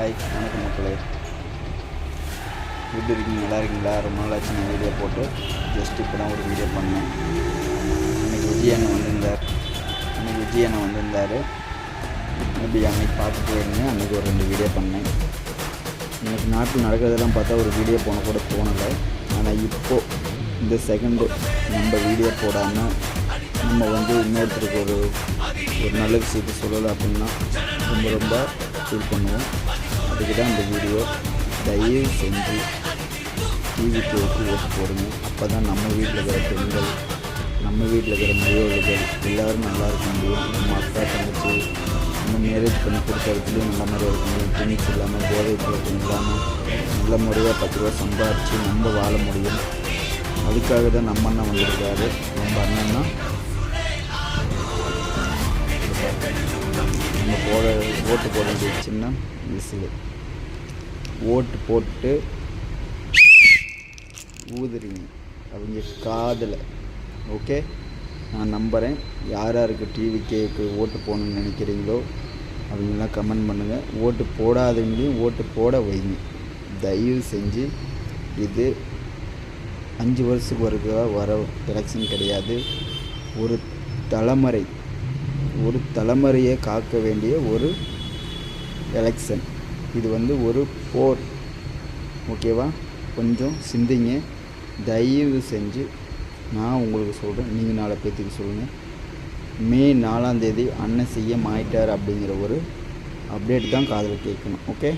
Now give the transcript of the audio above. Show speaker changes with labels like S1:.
S1: Hi வணக்கம் மக்களே, எப்படி இருக்கீங்க? நல்லா இருக்கீங்களா? ரொம்ப நாள் ஆச்சு நான் வீடியோ போட்டு. ஜஸ்ட் இப்போ தான் ஒரு வீடியோ பண்ணேன். அன்றைக்கி விஜய் அண்ணன் வந்திருந்தார். மேபி அன்றைக்கி பார்த்து போயிருந்தேன். அன்றைக்கி ஒரு 2 வீடியோ பண்ணேன். எனக்கு நாட்டில் நடக்கிறதெல்லாம் பார்த்தா ஒரு வீடியோ போன கூட தோணலை. ஆனால் இப்போது இந்த செகண்டு நம்ம வீடியோ போடாமல் நம்ம இன்னொருத்தருக்கு ஒரு நல்ல விஷயத்தை சொல்லலை அப்படின்னா ரொம்ப ஃபீல் பண்ணுவோம். அதுக்கு தான் இந்த வீடியோ. தயவு செஞ்சு டிவிக்கு ஓட்டு போடுங்க. அப்போ தான் நம்ம வீட்டில் இருக்கிற பெண்கள், நம்ம வீட்டில் இருக்கிற முதியோர்கள் எல்லோரும் நல்லா இருக்க முடியும். நம்ம அக்கா தங்கச்சி நம்ம மேரேஜ் பண்ணி கொடுக்கறதுலேயும் நல்ல மாதிரி இருக்க முடியும். திணிச்சு இல்லாமல், போதை பழக்கம் இல்லாமல் நல்ல முறையாக 10 ரூபா சம்பாதிச்சு நம்ம வாழ முடியும். அதுக்காக தான் நம்ம அண்ணன் வந்திருக்காரு. நம்ம அண்ணன்னா நம்ம ஓட்டு போட வேண்டிய சின்ன விசில் ஓட்டு போட்டு ஊதுறீங்க அவங்க காதில். ஓகே, நான் நம்புகிறேன். யார் யாருக்கு டிவிகேக்கு ஓட்டு போடணும்னு நினைக்கிறீங்களோ அவங்களாம் கமெண்ட் பண்ணுங்கள். ஓட்டு போடாதவங்களையும் ஓட்டு போட வைங்க தயவு செஞ்சு. இது 5 வருஷத்துக்கு வர எலெக்ஷன் கிடையாது. ஒரு தலைமுறையை காக்க வேண்டிய ஒரு எலெக்ஷன். இது ஒரு போர். ஓகேவா? கொஞ்சம் சிந்திங்க தயவு செஞ்சு. நான் உங்களுக்கு சொல்கிறேன், நீங்கள் 4 பேர்த்துக்கு சொல்லுங்கள். மே 4ஆம் தேதி அண்ணன் CM ஆயிட்டார் அப்படிங்கிற ஒரு அப்டேட் தான் காதில் கேட்கணும். ஓகே.